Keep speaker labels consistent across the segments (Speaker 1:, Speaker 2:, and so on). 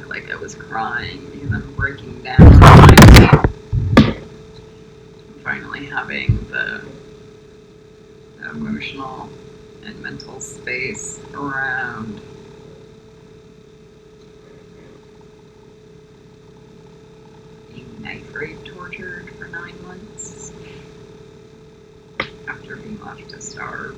Speaker 1: look like I was crying because I'm breaking down. I'm finally having the emotional and mental space around being knife rape tortured for 9 months after being left to starve.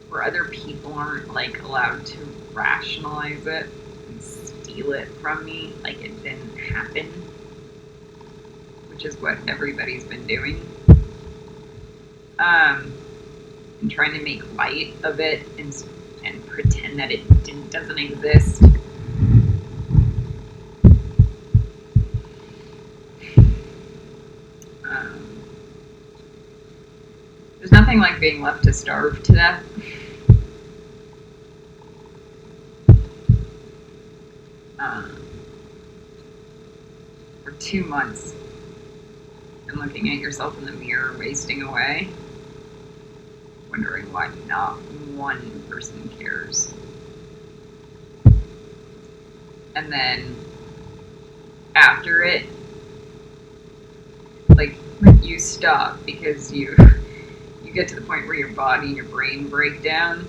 Speaker 1: Where other people aren't like allowed to rationalize it and steal it from me like it didn't happen, which is what everybody's been doing. And trying to make light of it and pretend that it doesn't exist. There's nothing like being left to starve to death. For 2 months and looking at yourself in the mirror wasting away, wondering why not one person cares. And then after it, like, you stop because you get to the point where your body and your brain break down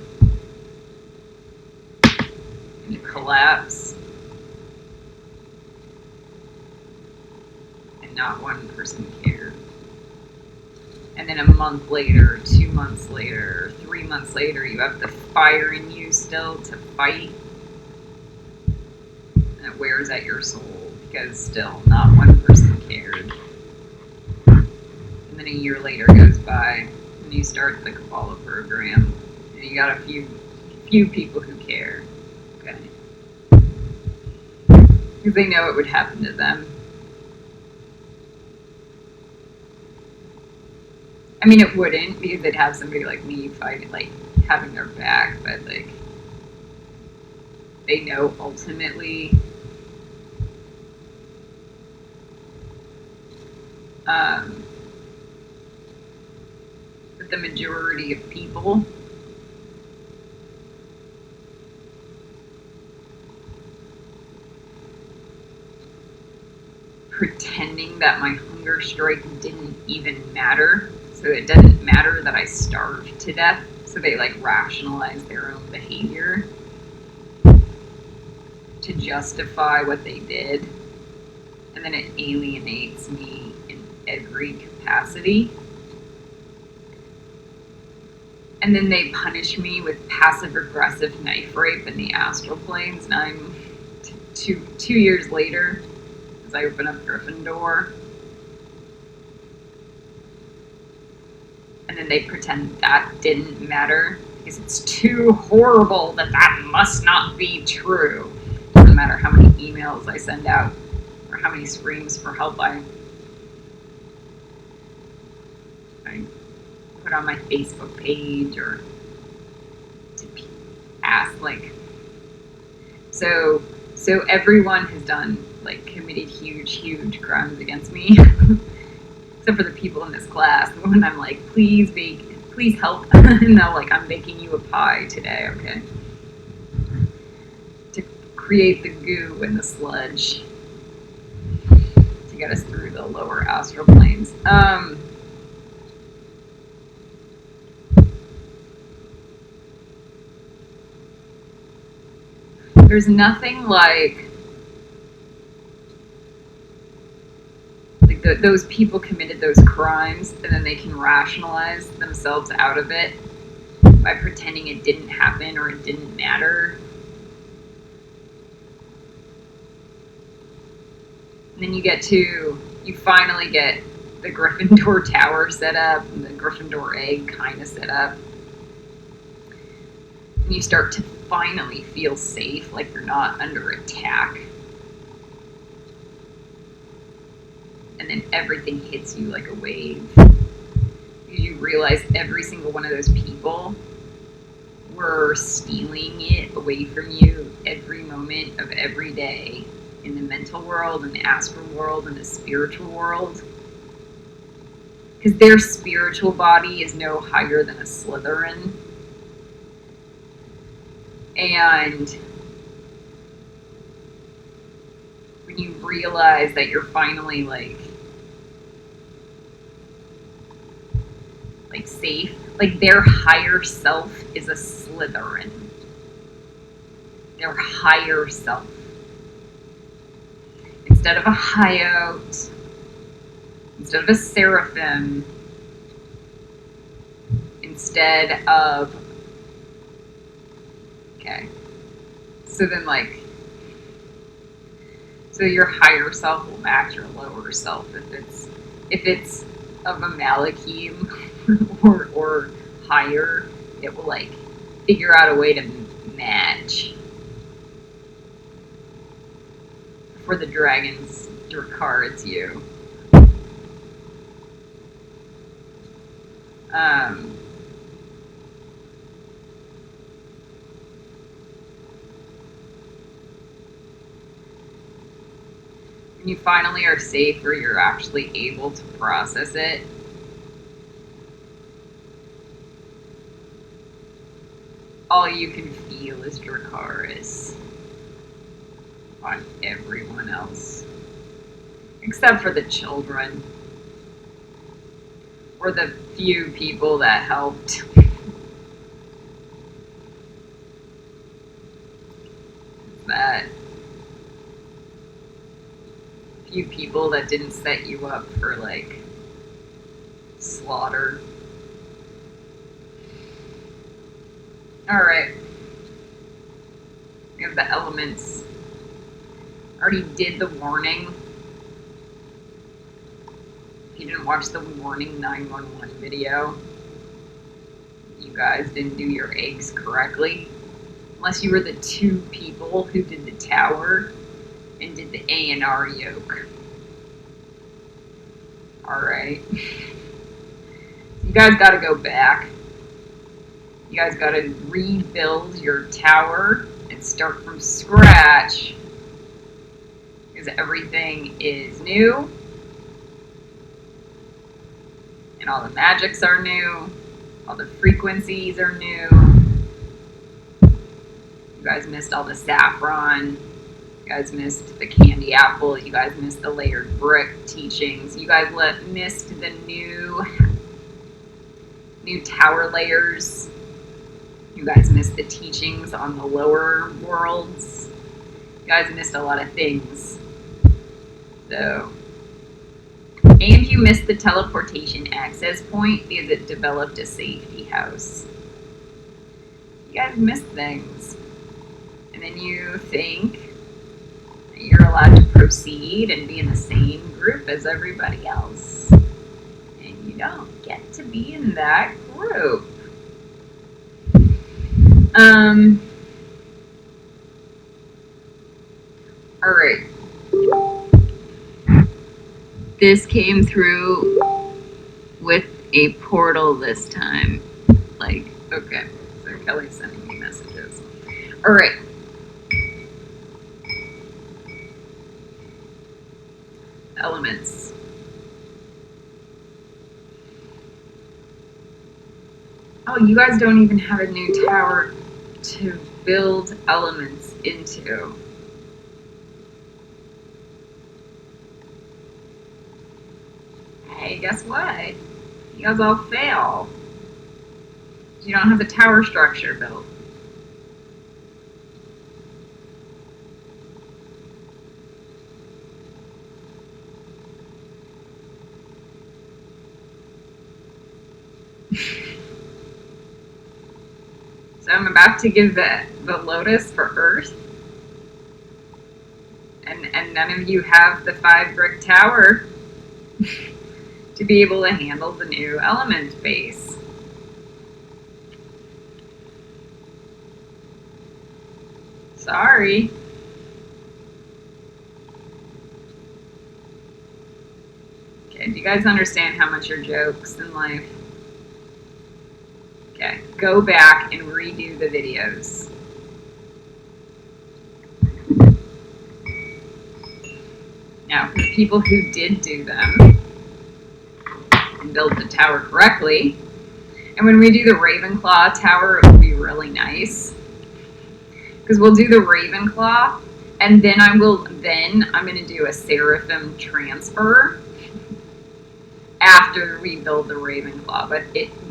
Speaker 1: and you collapse, and not one person cared. And then a month later, 2 months later, 3 months later, you have the fire in you still to fight, and it wears at your soul because still not one person cared. And then a year later goes by, and you start the Kabbalah program, and you got a few people who care, okay? Because they know it would happen to them. I mean, it wouldn't, because they'd have somebody like me fighting, like, having their back, but, like, they know ultimately that the majority of people pretending that my hunger strike didn't even matter. So it doesn't matter that I starved to death. So they like rationalize their own behavior to justify what they did. And then it alienates me in every capacity. And then they punish me with passive-aggressive knife rape in the astral planes. And I'm two years later, as I open up Gryffindor, and then they pretend that didn't matter because it's too horrible that must not be true. Doesn't matter how many emails I send out or how many screams for help I put on my Facebook page or to ask, like, so everyone has done, like, committed huge crimes against me. Except for the people in this class. When I'm like, please help. And they're like, I'm baking you a pie today, okay? To create the goo and the sludge to get us through the lower astral planes. There's nothing like those people committed those crimes, and then they can rationalize themselves out of it by pretending it didn't happen or it didn't matter. And then you finally get the Gryffindor tower set up and the Gryffindor egg kind of set up. And you start to finally feel safe, like you're not under attack. And then everything hits you like a wave. You realize every single one of those people were stealing it away from you every moment of every day in the mental world, in the astral world, in the spiritual world. Because their spiritual body is no higher than a Slytherin. And when you realize that you're finally like safe, like their higher self is a Slytherin. Their higher self. Instead of a Hyote, instead of a Seraphim, instead of, okay, so then like, so your higher self will match your lower self if it's of a Malachim or higher, it will like figure out a way to match. For the dragons, Drakar, it's you. When you finally are safe or you're actually able to process it, all you can feel is Drakaris on everyone else. Except for the children. Or the few people that helped. That few people that didn't set you up for like slaughter. Alright. We have the elements. Already did the warning. If you didn't watch the warning 911 video, you guys didn't do your eggs correctly. Unless you were the 2 people who did the tower and did the A&R yoke. Alright. You guys gotta go back. You guys gotta rebuild your tower and start from scratch. Because everything is new. And all the magics are new. All the frequencies are new. You guys missed all the saffron. You guys missed the candy apple. You guys missed the layered brick teachings. You guys missed the new tower layers. You guys missed the teachings on the lower worlds. You guys missed a lot of things. So, and you missed the teleportation access point because it developed a safety house. You guys missed things. And then you think that you're allowed to proceed and be in the same group as everybody else. And you don't get to be in that group. Alright. This came through with a portal this time. Like, okay. So Kelly's sending me messages. Alright. Elements. Oh, you guys don't even have a new tower to build elements into. Hey, guess what? You guys all fail. You don't have the tower structure built. So I'm about to give the Lotus for Earth. And none of you have the 5 brick tower to be able to handle the new element base. Sorry. Okay, do you guys understand how much are jokes in life? Okay, go back and redo the videos. Now, for the people who did do them and build the tower correctly, and when we do the Ravenclaw tower, it will be really nice because we'll do the Ravenclaw, and then I'm going to do a Seraphim transfer after we build the Ravenclaw. But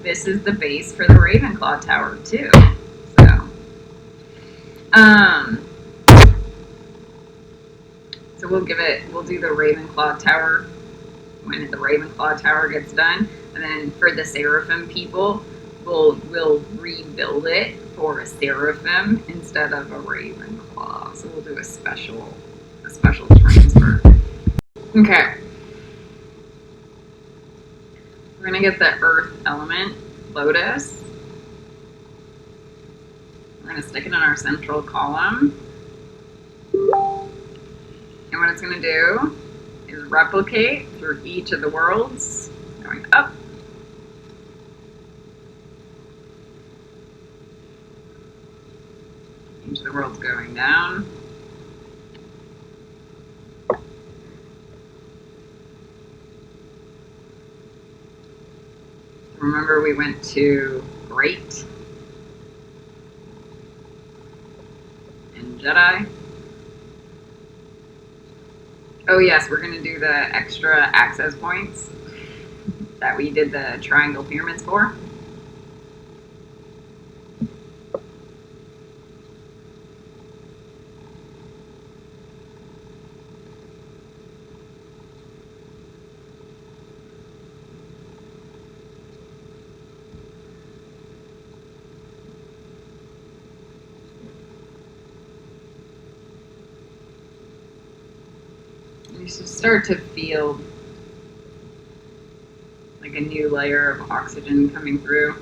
Speaker 1: this is the base for the Ravenclaw tower too. So we'll do the Ravenclaw tower when the Ravenclaw tower gets done, and then for the Seraphim people, we'll rebuild it for a Seraphim instead of a Ravenclaw. So we'll do a special transfer. Okay. We're gonna get the Earth element, Lotus. We're gonna stick it in our central column. And what it's gonna do is replicate through each of the worlds, going up. Each of the worlds going down. Remember, we went to Great and Jedi. Oh yes, we're going to do the extra access points that we did the triangle pyramids for. You should start to feel like a new layer of oxygen coming through.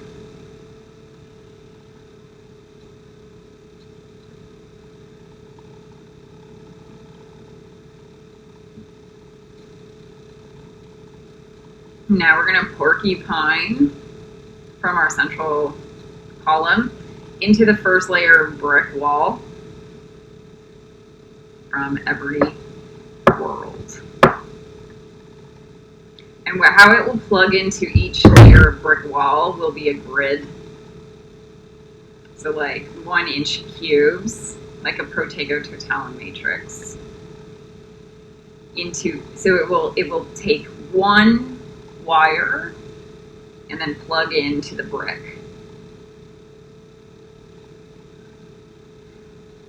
Speaker 1: Now we're going to porcupine from our central column into the first layer of brick wall from every world. And how it will plug into each layer of brick wall will be a grid. So like 1-inch cubes, like a Protego-Totalin matrix. So it will take one wire and then plug into the brick.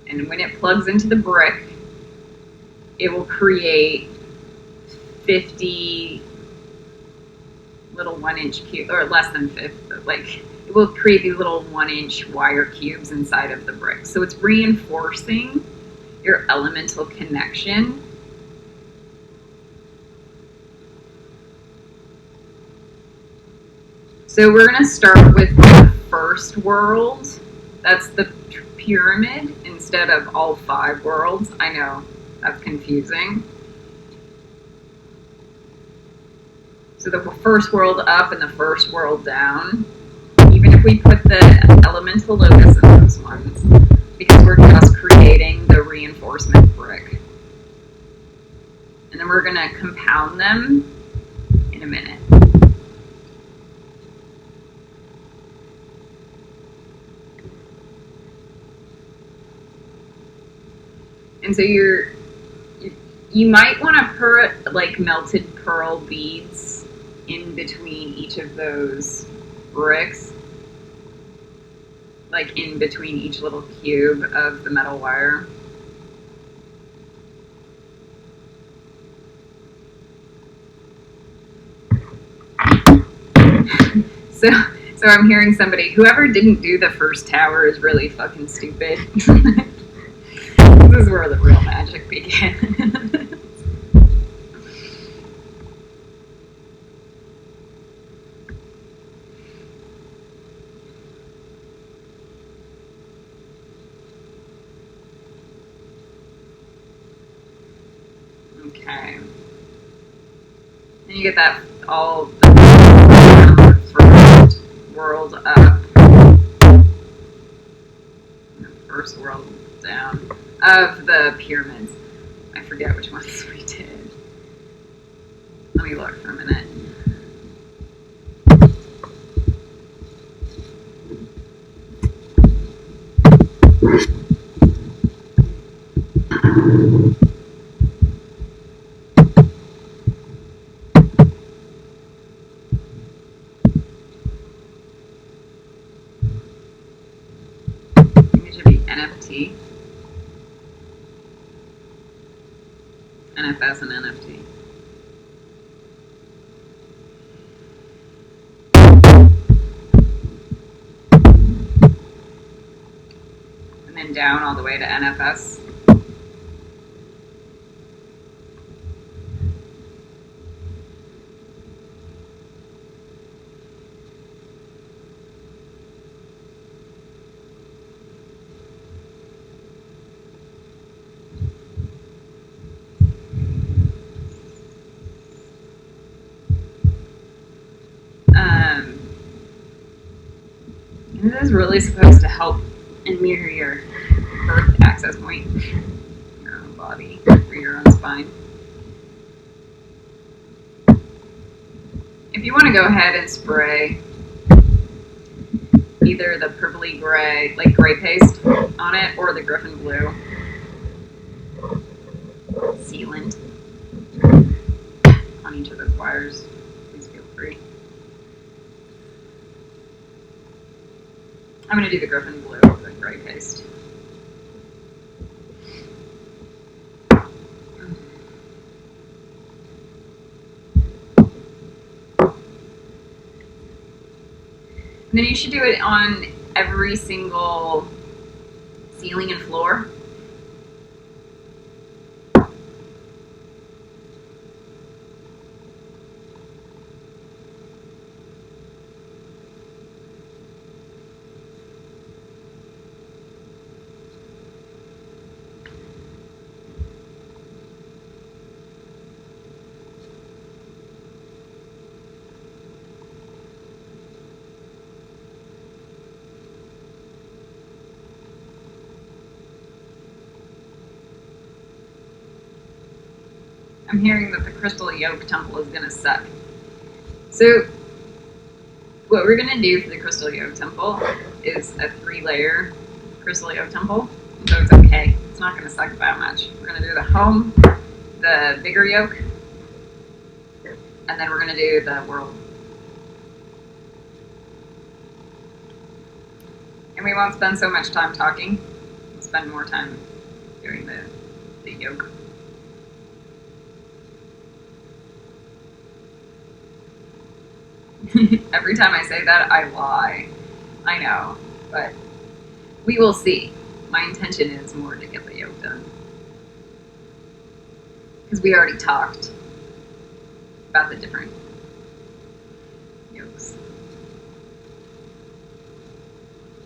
Speaker 1: And when it plugs into the brick, it will create 50 little 1-inch cubes, or less than 50, like it will create these little 1-inch wire cubes inside of the brick. So it's reinforcing your elemental connection. So we're going to start with the first world. That's the pyramid instead of all 5 worlds. I know, that's confusing. So the first world up and the first world down, even if we put the elemental locus in those ones, because we're just creating the reinforcement brick. And then we're going to compound them in a minute. And so you might want to put like melted pearl beads in between each of those bricks, like in between each little cube of the metal wire. So I'm hearing somebody, whoever didn't do the first tower is really fucking stupid. This is where the real magic began. Okay. And you get that all the first world up. The first world down of the pyramids. I forget which ones we did. Let me look for a minute. NFT. NFS and NFT. And then down all the way to NFS. This is really supposed to help and mirror your birth access point, your own body, or your own spine. If you want to go ahead and spray either the purpley gray, like gray paste on it, or the Griffin blue sealant on each of those wires, please feel free. I'm going to do the Griffin blue with the gray paste. And then you should do it on every single ceiling and floor. I'm hearing that the crystal yolk temple is going to suck. So what we're going to do for the crystal yolk temple is a 3-layer crystal yolk temple. So it's okay. It's not going to suck that much. We're going to do the home, the bigger yolk, and then we're going to do the world. And we won't spend so much time talking. We'll spend more time doing the yolk. Every time I say that, I lie. I know, but we will see. My intention is more to get the yolk done. Because we already talked about the different yolks.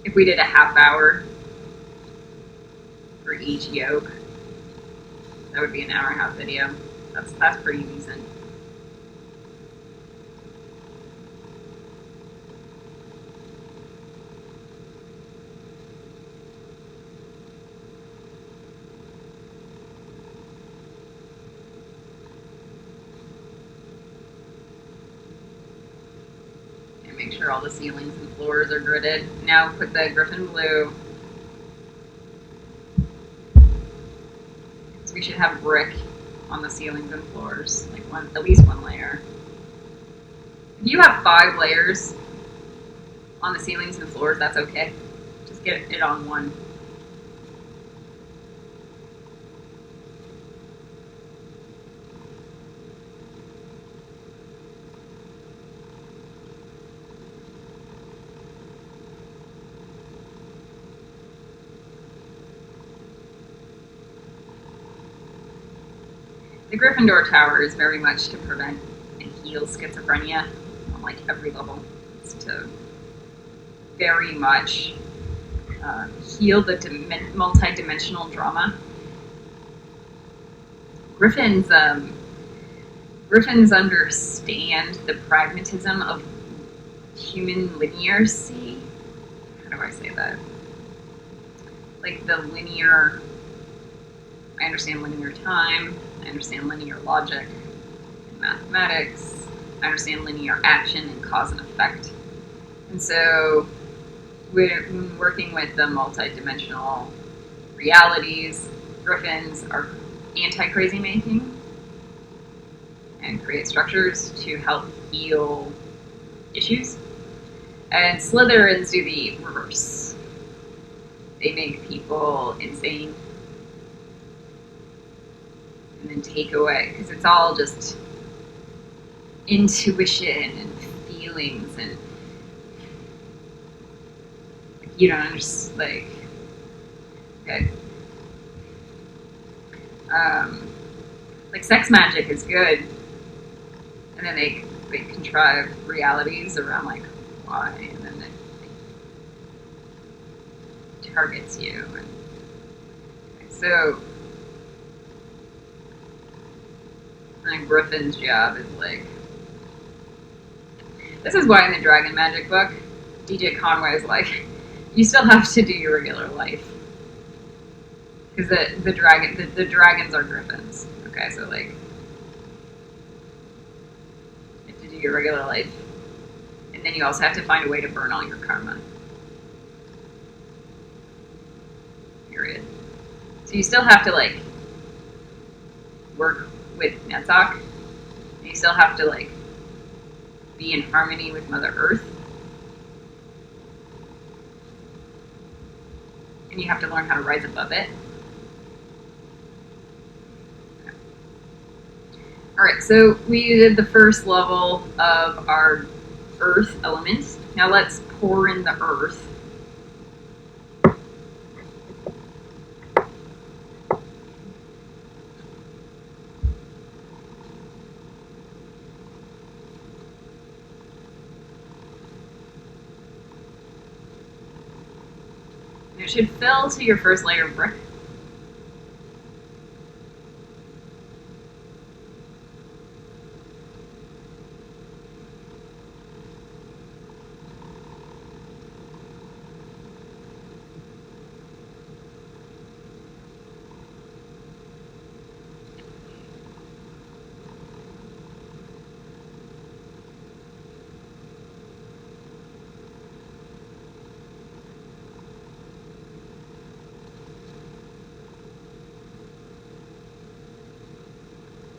Speaker 1: If we did a half hour for each yolk, that would be an hour and a half video. That's pretty decent. Make sure all the ceilings and floors are gridded. Now put the Griffin blue. So we should have brick on the ceilings and floors, like at least 1 layer. If you have 5 layers on the ceilings and floors, that's okay. Just get it on one. The Gryffindor Tower is very much to prevent and heal schizophrenia on like every level. It's to very much heal the multi-dimensional drama. Griffins understand the pragmatism of human linearity. How do I say that? Like the linear, I understand linear time, I understand linear logic and mathematics, I understand linear action and cause and effect. And so we're working with the multi-dimensional realities. Griffins are anti-crazy making and create structures to help heal issues. And Slytherins do the reverse. They make people insane and then take away, because it's all just intuition and feelings, and you don't understand, okay. Like sex magic is good, and then they contrive realities around like why, and then it targets you. And so Griffin's job is like, this is why in the Dragon Magic book, DJ Conway is like, you still have to do your regular life, because the dragons are griffins. Okay, so like, you have to do your regular life, and then you also have to find a way to burn all your karma. Period. So you still have to like work with Netzach, and you still have to like be in harmony with Mother Earth, and you have to learn how to rise above it. Okay. All right, so we did the first level of our earth elements. Now let's pour in the earth. It should fill to your first layer of brick.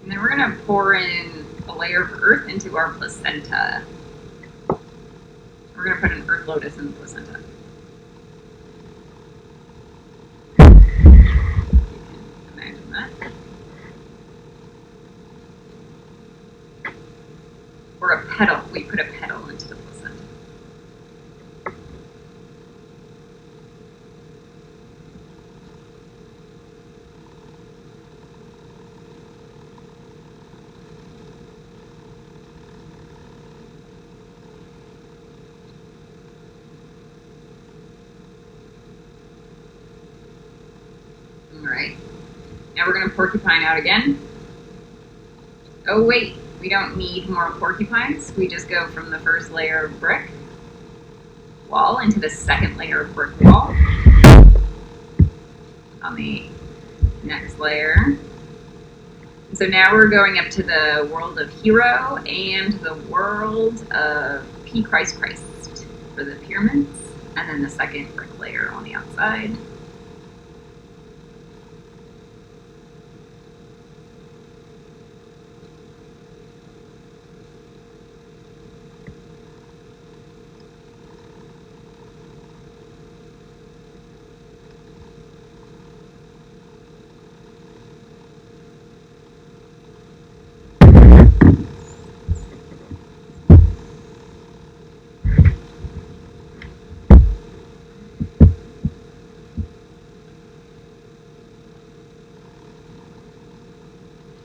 Speaker 1: And then we're going to pour in a layer of earth into our placenta. We're going to put an earth lotus in the placenta. You can imagine that. Or a petal. We put a petal into the placenta. Alright, now we're going to porcupine out again. Oh wait, we don't need more porcupines. We just go from the first layer of brick wall into the second layer of brick wall on the next layer. And so now we're going up to the world of Hero and the world of P. Christ for the pyramids, and then the second brick layer on the outside.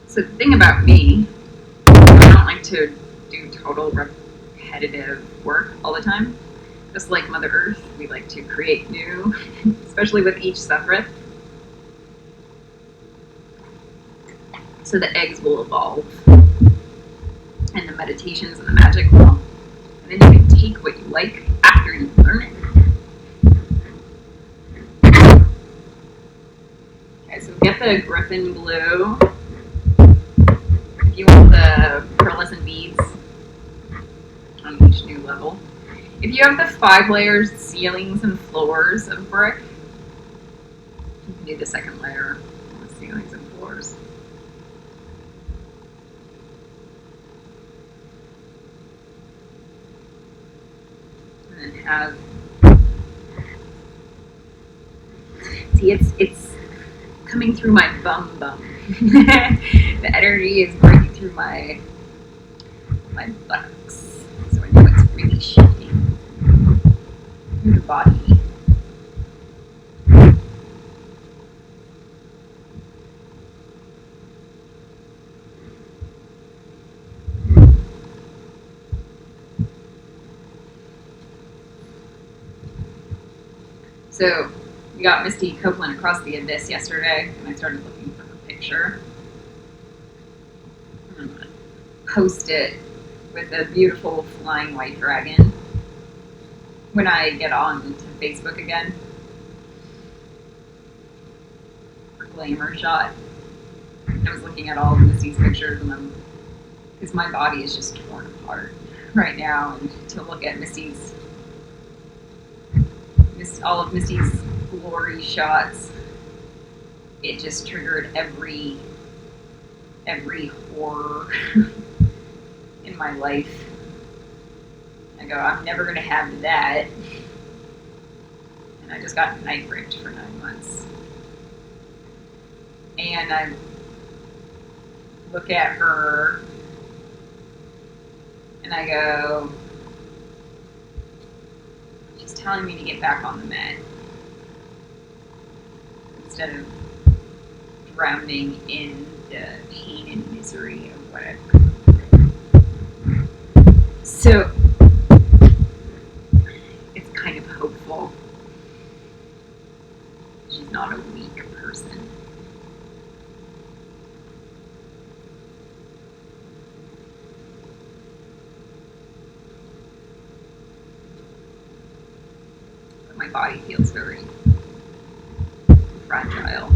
Speaker 1: So the thing about me, I don't like to do total repetitive work all the time. Just like Mother Earth, we like to create new, especially with each Sephiroth. So the eggs will evolve, and the meditations and the magic will. And then you can take what you like after you learn it. Okay, so get the Griffin blue. If you want the pearlescent beads on each new level. If you have the 5 layers, ceilings, and floors of brick, you can do the second layer with ceilings and floors. And then have See, it's coming through my bum. The energy is breaking through my buttocks. So I know it's really shifting through the body. So we got Misty Copeland across the abyss yesterday, and I started looking for her picture. I'm gonna post it with a beautiful flying white dragon when I get on to Facebook again. For glamour shot. I was looking at all of Misty's pictures, and because my body is just torn apart right now, and to look at all of Misty's glory shots, it just triggered every horror in my life. I go, I'm never gonna have that. And I just got night raped for 9 months. And I look at her and I go, she's telling me to get back on the mat instead of drowning in the pain and misery of what I've gone through. So it's kind of hopeful. She's not a weak person. But my body feels very fragile.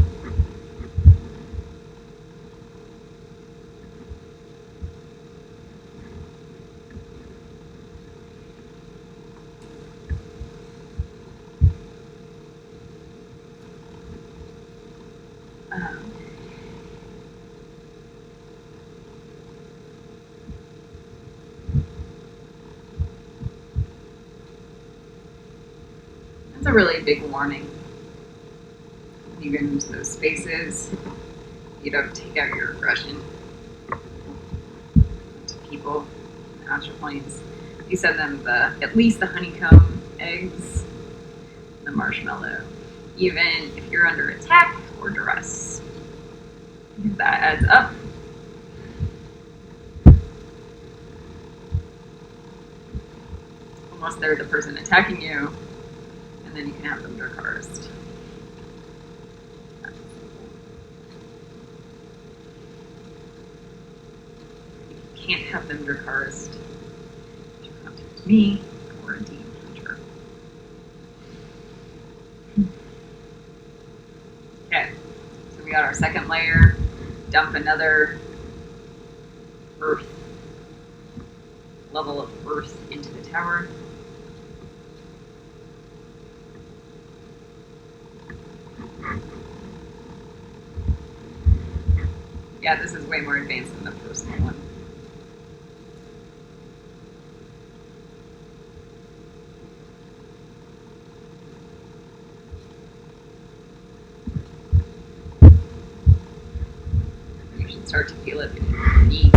Speaker 1: That's a really big warning. You get into those spaces, you don't take out your aggression to people in the astral planes. You send them at least the honeycomb eggs, the marshmallow, even if you're under attack or duress. Because that adds up. Unless they're the person attacking you, and then you can have them Dracarist. If you can't have them Dracarist, you contact me or a demon hunter. Okay, so we got our second layer. Dump another earth, level of earth into the tower. Yeah, this is way more advanced than the personal one. You should start to feel it in your knee.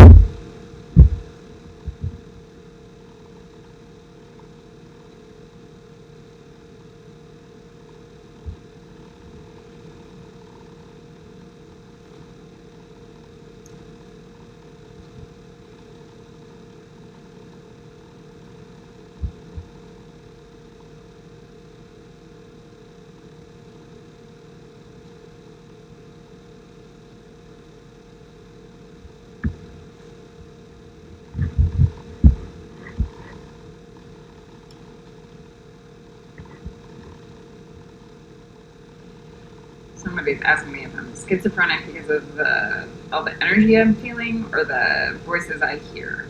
Speaker 1: Somebody's asking me if I'm schizophrenic because of all the energy I'm feeling or the voices I hear.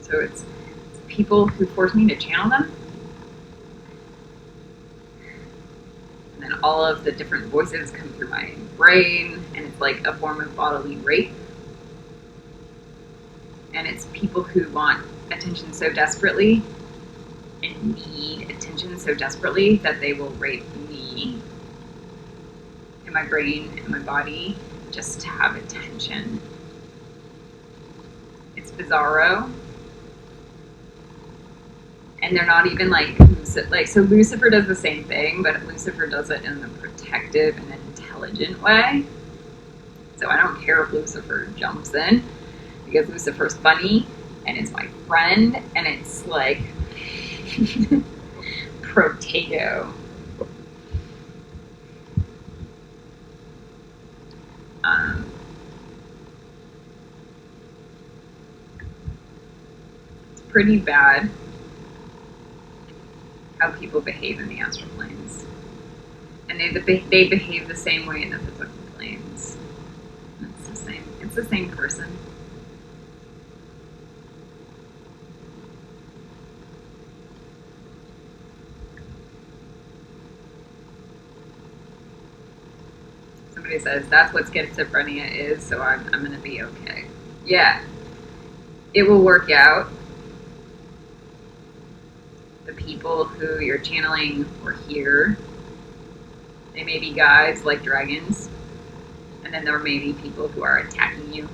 Speaker 1: So it's people who force me to channel them. And then all of the different voices come through my brain, and it's like a form of bodily rape. And it's people who want attention so desperately and need attention so desperately that they will rape me my brain and my body just to have attention. It's bizarro. And they're not even like so Lucifer does the same thing, but Lucifer does it in a protective and intelligent way. So I don't care if Lucifer jumps in, because Lucifer's funny and it's my friend and it's like potato. It's pretty bad how people behave in the astral planes, and they behave the same way in the physical planes. It's the same. It's the same person. Somebody says that's what schizophrenia is, so I'm gonna be okay. Yeah, it will work out. The people who you're channeling or hear, they may be guides like dragons, and then there may be people who are attacking you.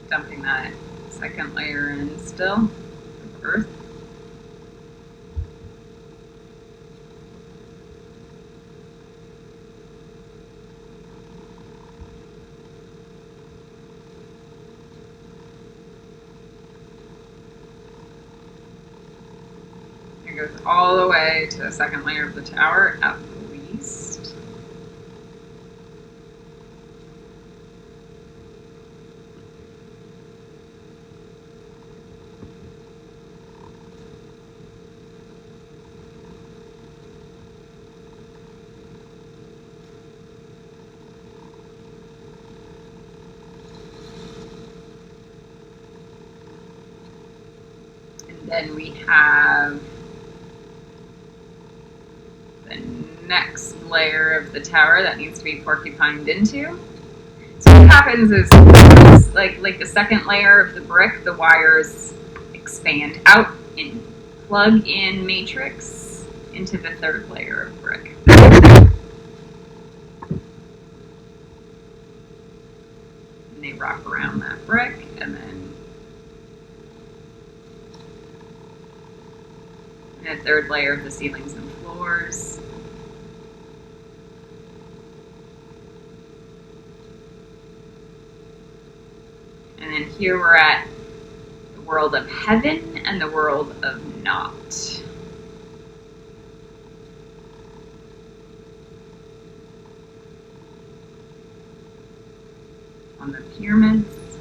Speaker 1: Dumping that second layer in still of earth. It goes all the way to the second layer of the tower at least. Then we have the next layer of the tower that needs to be porcupined into. So what happens is, like the second layer of the brick, the wires expand out and plug in matrix into the third layer of brick. And they wrap around that brick, and then the third layer of the ceilings and floors. And then here we're at the world of heaven and the world of not. On the pyramids,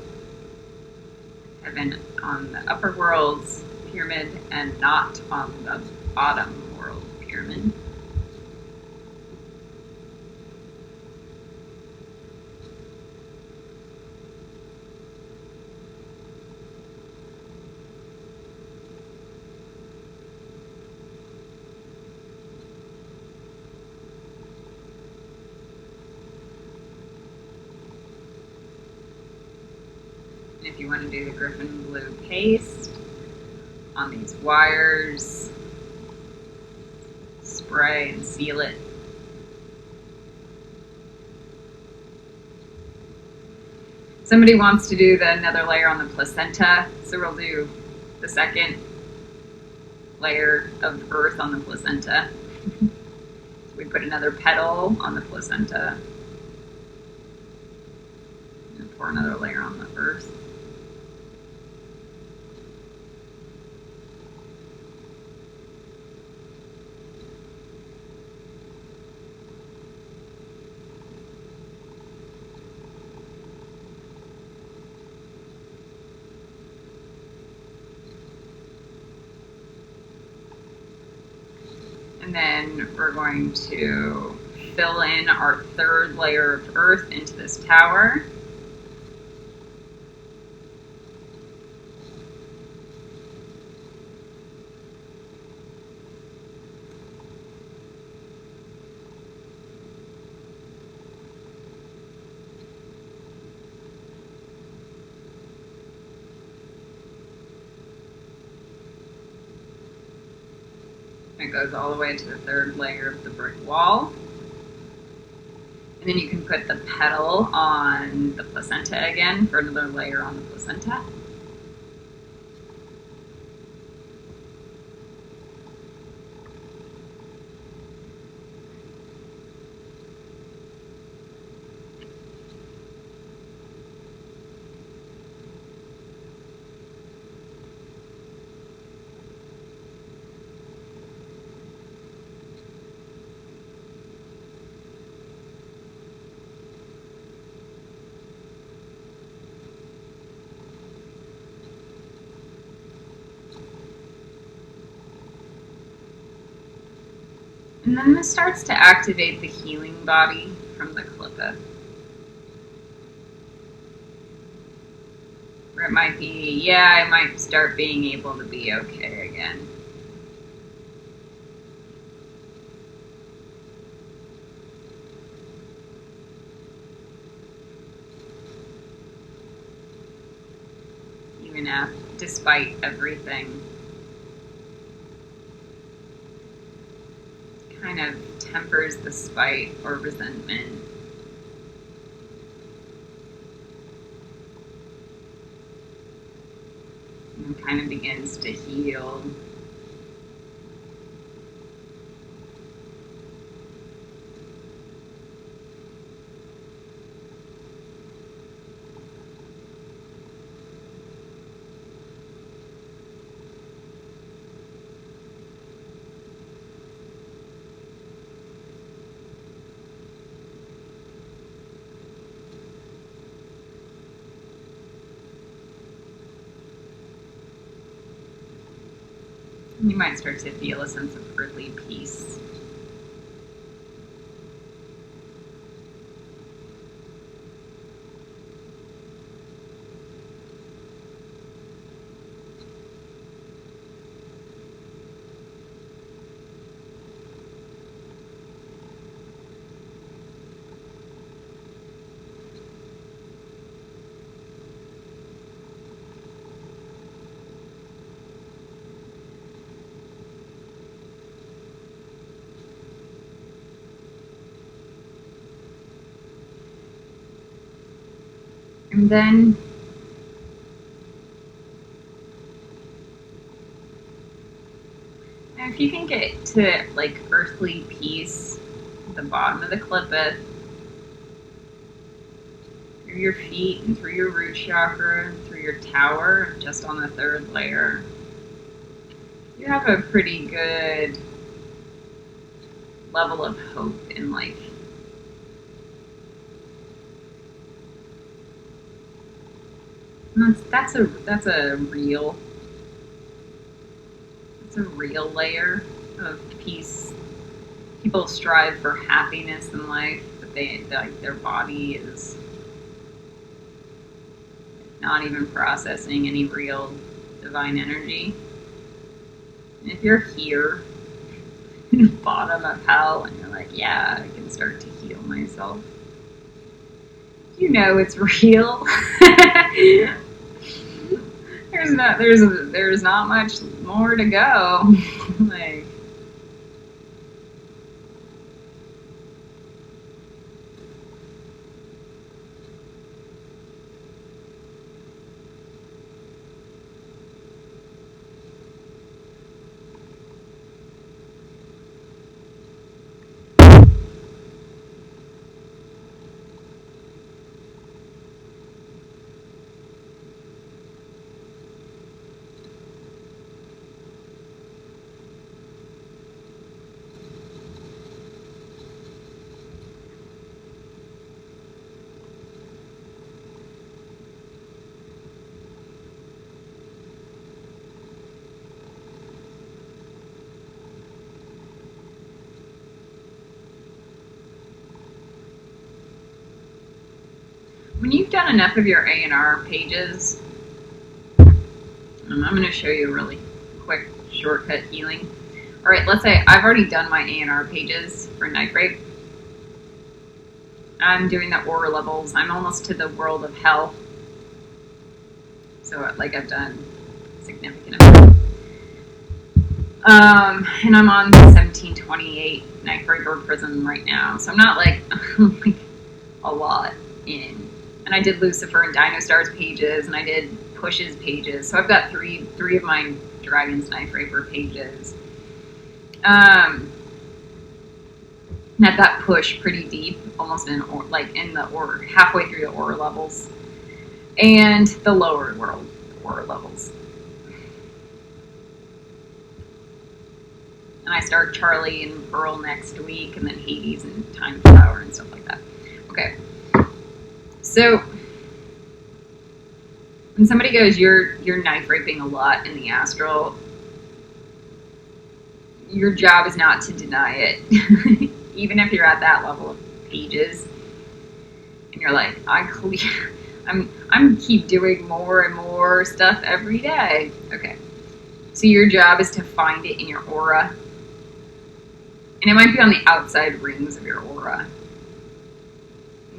Speaker 1: heaven on the upper worlds pyramid, and not on the bottom world pyramid. And if you want to do the Griffin Blue paste on these wires, spray and seal it. Somebody wants to do another layer on the placenta, so we'll do the second layer of earth on the placenta. So we put another petal on the placenta and pour another layer on the earth. And then we're going to fill in our third layer of earth into this tower. It goes all the way to the third layer of the brick wall. And then you can put the petal on the placenta again for another layer on the placenta. And then this starts to activate the healing body from the klippa. Or it might be, yeah, I might start being able to be okay again. Even despite everything. Kind of tempers the spite or resentment. And kind of begins to heal. You might start to feel a sense of earthly peace. And then if you can get to like earthly peace at the bottom of the klippa, through your feet and through your root chakra, and through your tower, just on the third layer, you have a pretty good level of hope in life. That's a real layer of peace. People strive for happiness in life, but their body is not even processing any real divine energy. And if you're here in the bottom of hell and you're like, yeah, I can start to heal myself, you know it's real. there's not much more to go. Like, when you've done enough of your A&R pages, I'm going to show you a really quick shortcut healing. All right, let's say I've already done my A&R pages for Knife Rape. I'm doing the aura levels. I'm almost to the world of hell. So, like, I've done significant amount. And I'm on 1728 Knife Raper prison right now. So I'm not like a lot in. And I did Lucifer and Dino Stars pages, and I did Push's pages. So I've got three of my Dragon's Knife Raper pages. And I've got Push pretty deep, almost in the aura, halfway through the aura levels, and the lower world aura levels. And I start Charlie and Pearl next week, and then Hades and Time Flower and stuff like that. Okay. So when somebody goes, you're knife raping a lot in the astral, your job is not to deny it. Even if you're at that level of pages, and you're like, I'm keep doing more and more stuff every day. Okay. So your job is to find it in your aura. And it might be on the outside rings of your aura.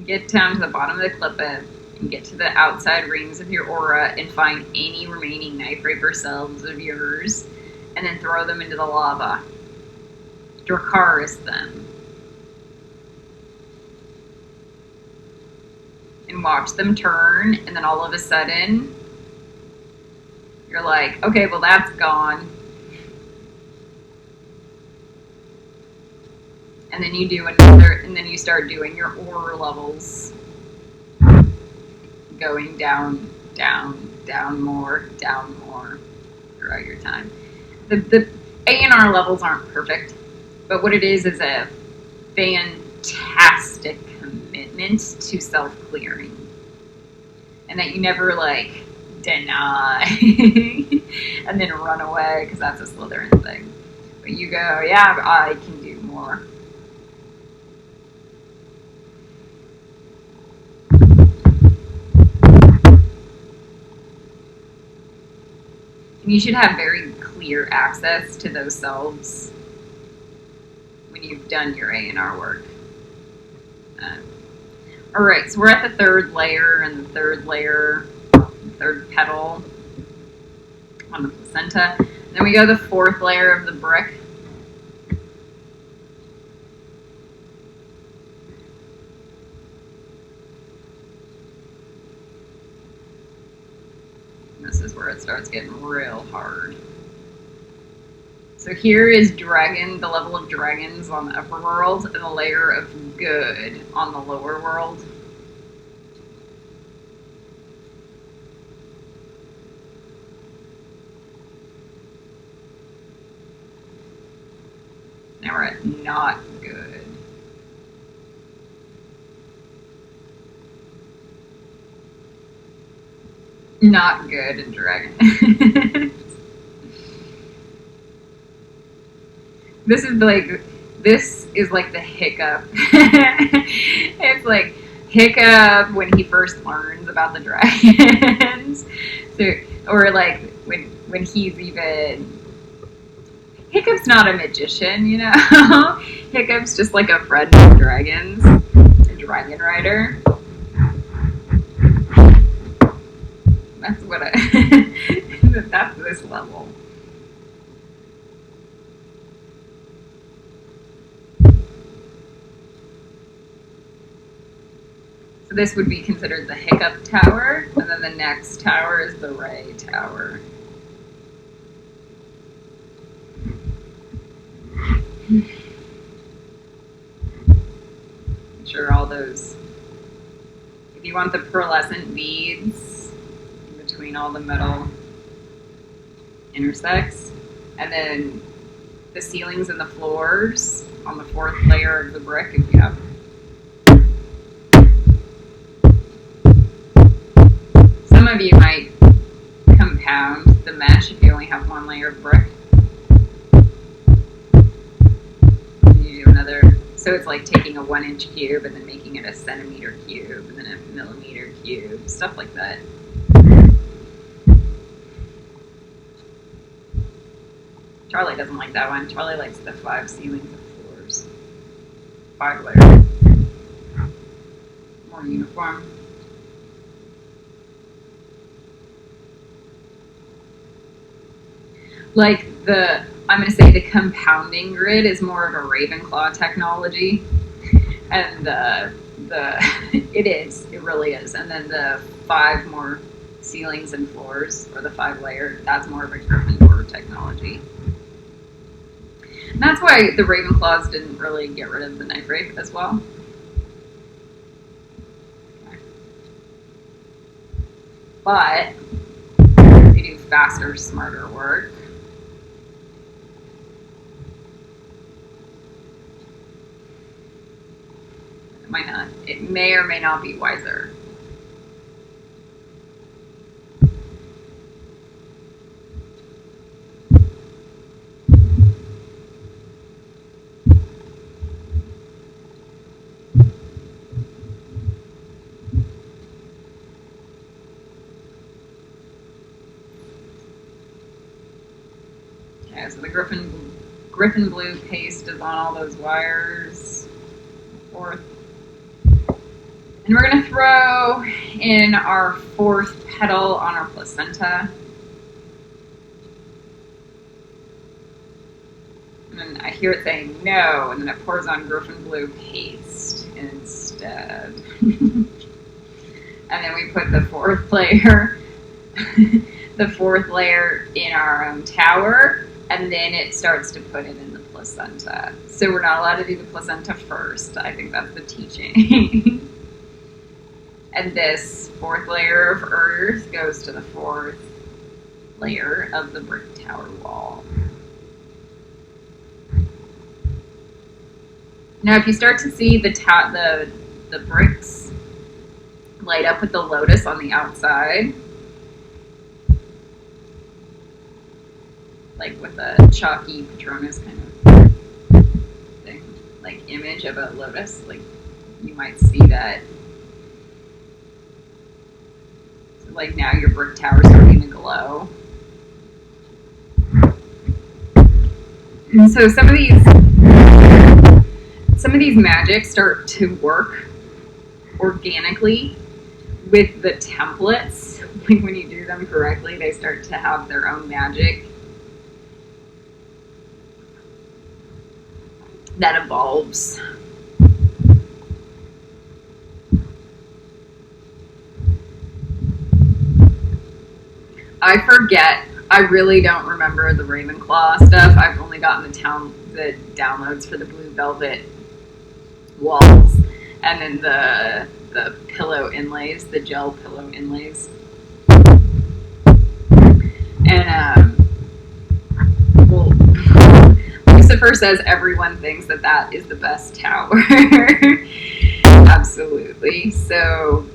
Speaker 1: Get down to the bottom of the clipboard and get to the outside rings of your aura and find any remaining Knife Raper selves of yours, and then throw them into the lava. Dracaris them. And watch them turn, and then all of a sudden, you're like, okay, well that's gone. And then you do another, and then you start doing your aura levels, going down, down, down more throughout your time. The A&R levels aren't perfect, but what it is a fantastic commitment to self-clearing. And that you never, like, deny and then run away, because that's a Slytherin thing. But you go, yeah, I can do more. You should have very clear access to those selves when you've done your A&R work. All right, so we're at the third layer, and the third petal on the placenta. Then we go to the fourth layer of the brick. This is where it starts getting real hard. So here is dragon, the level of dragons on the upper world, and the layer of good on the lower world. Now we're at not good. Not good in dragon. This is like the hiccup. It's like hiccup when he first learns about the dragons. So, or like when he's even, Hiccup's not a magician, you know. Hiccup's just like a friend of dragons, a dragon rider. That's what this level. So this would be considered the hiccup tower, and then the next tower is the ray tower. Make sure all those, if you want the pearlescent beads in between all the metal intersects, and then the ceilings and the floors on the fourth layer of the brick if you have. Some of you might compound the mesh if you only have one layer of brick. You do another, so it's like taking a 1-inch cube and then making it a centimeter cube and then a millimeter cube, stuff like that. Charlie doesn't like that one. Charlie likes the 5 ceilings and floors. 5 layers. More uniform. Like I'm going to say the compounding grid is more of a Ravenclaw technology. And it really is. And then the 5 more ceilings and floors, or the 5 layer, that's more of a Gryffindor technology. And that's why the Ravenclaws didn't really get rid of the knife rake as well. Okay. But they do faster, smarter work. It might not. It may or may not be wiser. Okay, so the Griffin blue paste is on all those wires. Fourth. And we're going to throw in our 4th petal on our placenta. And then I hear it saying no, and then it pours on Griffin blue paste instead. And then we put the 4th layer, the 4th layer in our tower, and then it starts to put it in the placenta. So we're not allowed to do the placenta first. I think that's the teaching. And this 4th layer of earth goes to the 4th layer of the brick tower wall. Now, if you start to see the bricks light up with the lotus on the outside, like with a chalky Patronus kind of thing, like image of a lotus, like you might see that. So like now your brick tower is starting to glow. And so some of these magics start to work organically with the templates. Like when you do them correctly, they start to have their own magic that evolves. I forget. I really don't remember the Ravenclaw stuff. I've only gotten the downloads for the blue velvet walls, and then the pillow inlays, the gel pillow inlays. And well, Lucifer says everyone thinks that is the best tower. Absolutely. So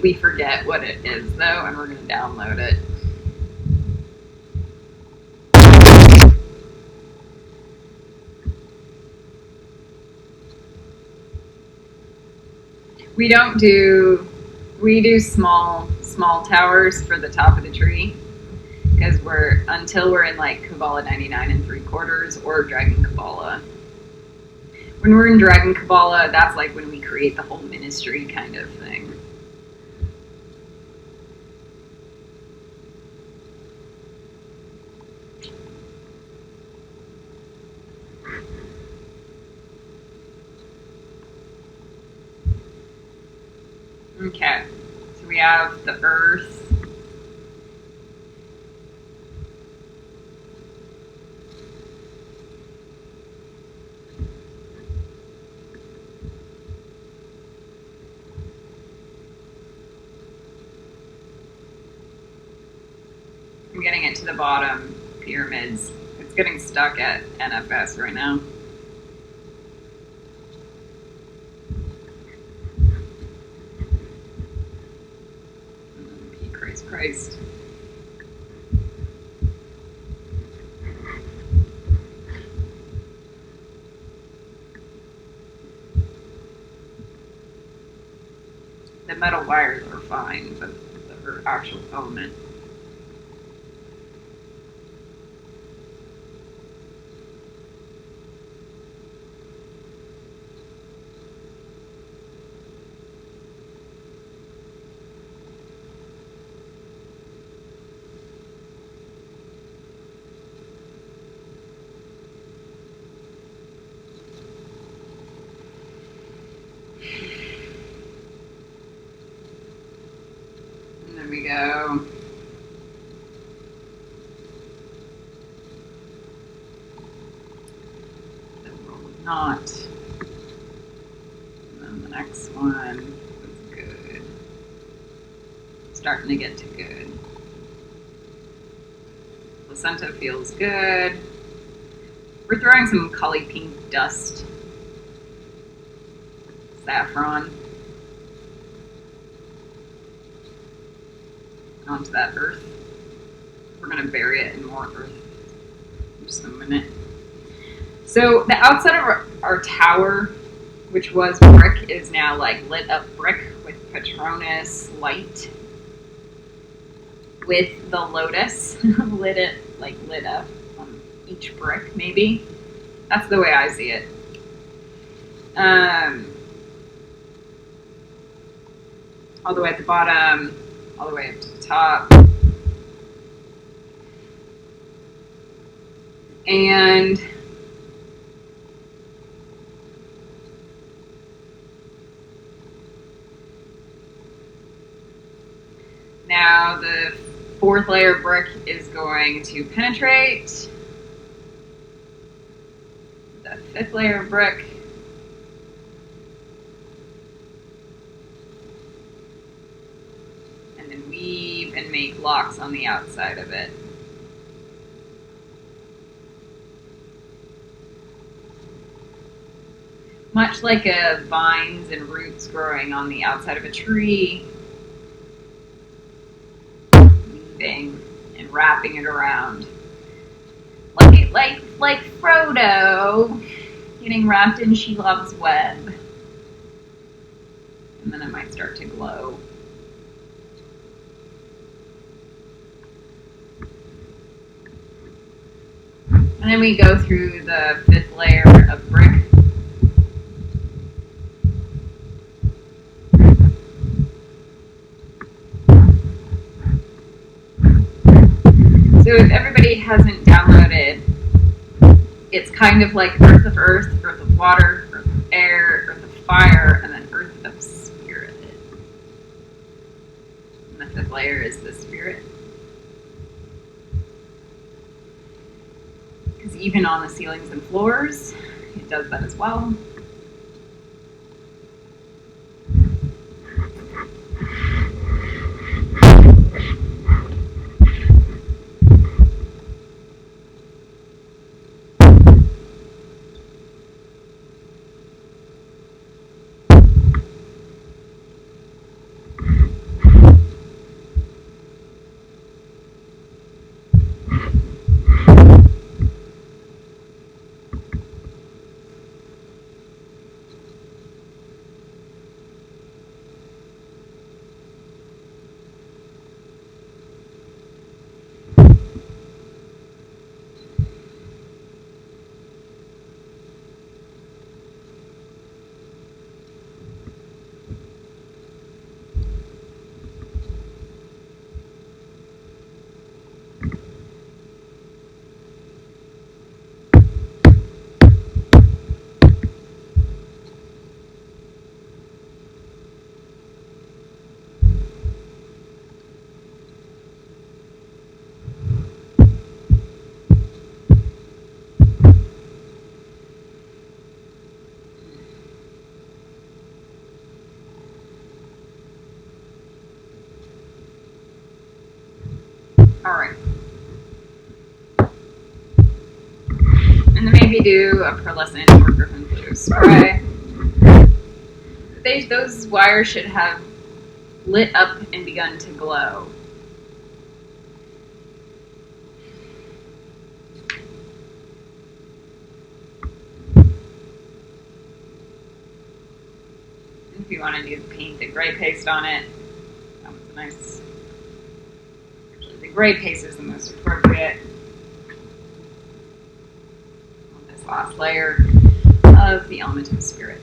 Speaker 1: we forget what it is though, and we're going to download it. We do small towers for the top of the tree, because until we're in like Kabbalah 99 3/4 or Dragon Kabbalah. When we're in Dragon Kabbalah, that's like when we create the whole ministry kind of thing. Okay, so we have the earth. I'm getting it to the bottom, pyramids. It's getting stuck at NFS right now. Christ. The metal wires are fine, but the actual element. And there we go. Not. And then the next one was good. Starting to get to good. Placenta feels good. We're throwing some collie pink dust. Saffron. Onto that earth. We're going to bury it in more earth in just a minute. So the outside of our tower, which was brick, is now like lit up brick with Patronus light. With the Lotus lit up on each brick, maybe. That's the way I see it. All the way at the bottom, all the way up to the top. And now the fourth layer brick is going to penetrate. The fifth layer brick. And then weave and make locks on the outside of it. Much like vines and roots growing on the outside of a tree. Weaving and wrapping it around. Like Frodo getting wrapped in Shelob's web. And then it might start to glow. And then we go through the fifth layer of brick. So if everybody hasn't downloaded, it's kind of like Earth of Earth, Earth of Water, Earth of Air, Earth of Fire, and then Earth of Spirit. And the fifth layer is the Spirit. Because even on the ceilings and floors, it does that as well. Alright. And then maybe do a pearlescent or griffin blue spray. Those wires should have lit up and begun to glow. If you want to do paint the gray paste on it, that was nice. Actually, the gray paste is the most appropriate on this last layer of the element of spirit.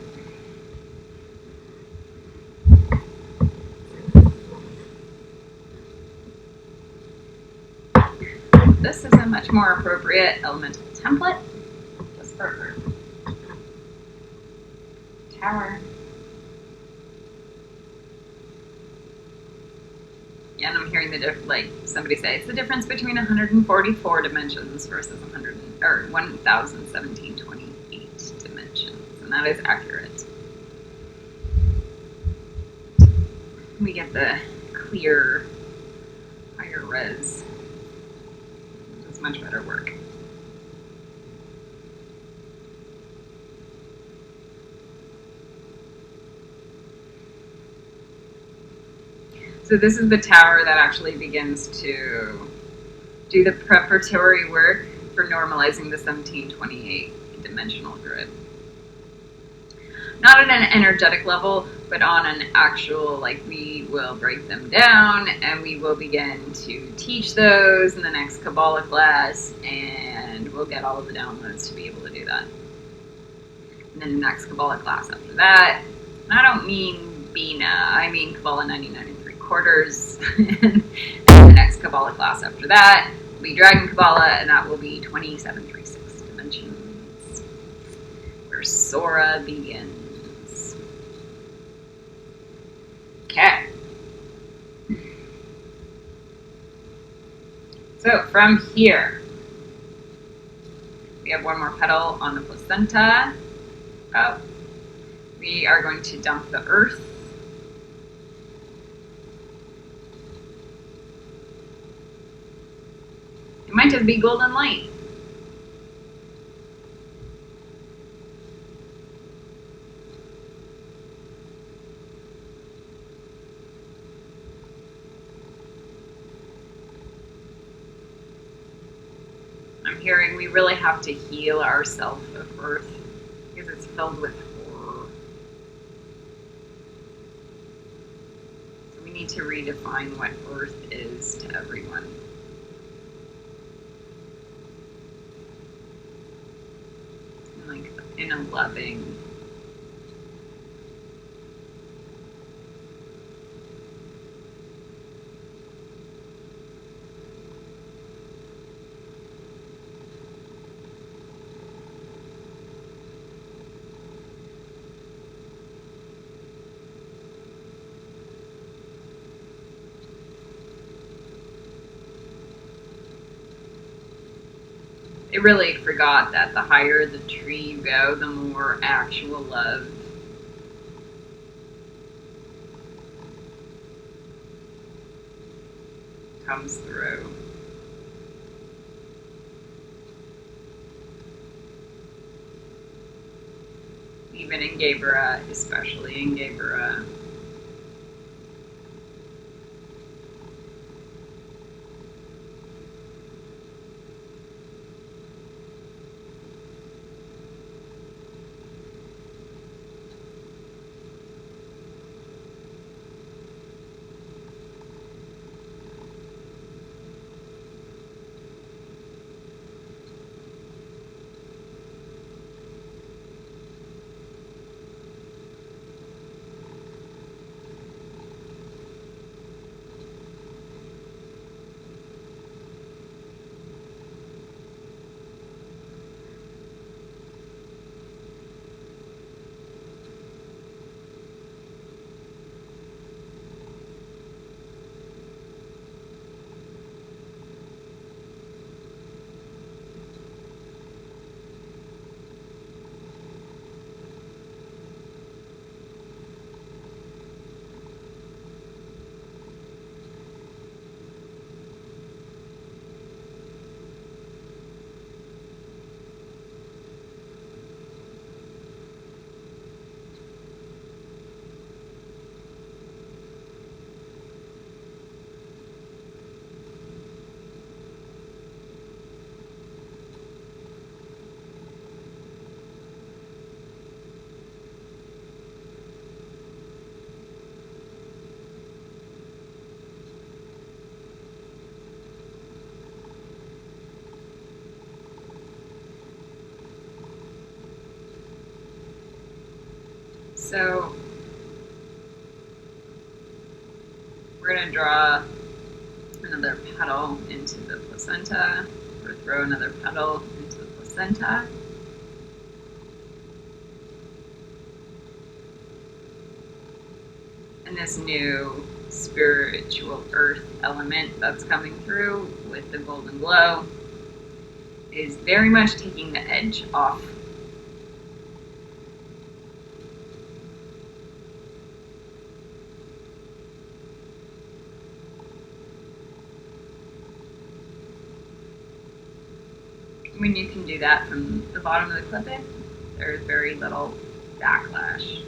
Speaker 1: This is a much more appropriate elemental template, just for tower. Yeah, and I'm hearing like somebody say it's the difference between 144 dimensions versus 1,017.28 dimensions, and that is accurate. We get the clear, higher res. It's much better work. So this is the tower that actually begins to do the preparatory work for normalizing the 1728 dimensional grid. Not at an energetic level, but on an actual, like, we will break them down and we will begin to teach those in the next Kabbalah class, and we'll get all of the downloads to be able to do that. And then the next Kabbalah class after that, and I don't mean Bina, I mean Kabbalah 99 3/4, and the next Kabbalah class after that will be Dragon Kabbalah, and that will be 2736 dimensions, where Sora begins. Okay. So from here, we have one more petal on the placenta. Oh, we are going to dump the earth. It might just be golden light. I'm hearing we really have to heal ourselves of earth because it's filled with horror. So we need to redefine what earth is to everyone. Like in a loving, I really forgot that the higher the tree you go, the more actual love comes through. Even in GEBURAH, especially in GEBURAH. So we're going to draw another petal into the placenta, or throw another petal into the placenta. And this new spiritual earth element that's coming through with the golden glow is very much taking the edge off. When you can do that from the bottom of the clip-in, there's very little backlash.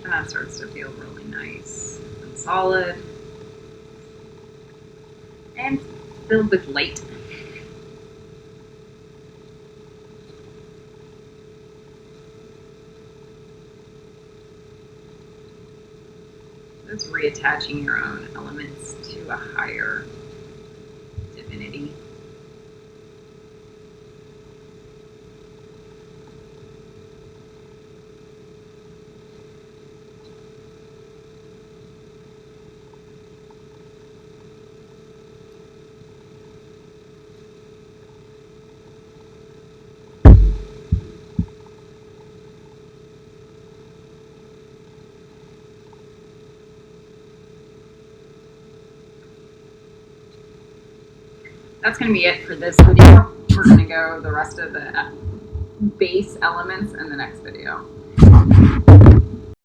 Speaker 1: And that starts to feel really nice and solid and filled with light. It's reattaching your own elements to a higher divinity. That's going to be it for this video. We're going to go the rest of the base elements in the next video.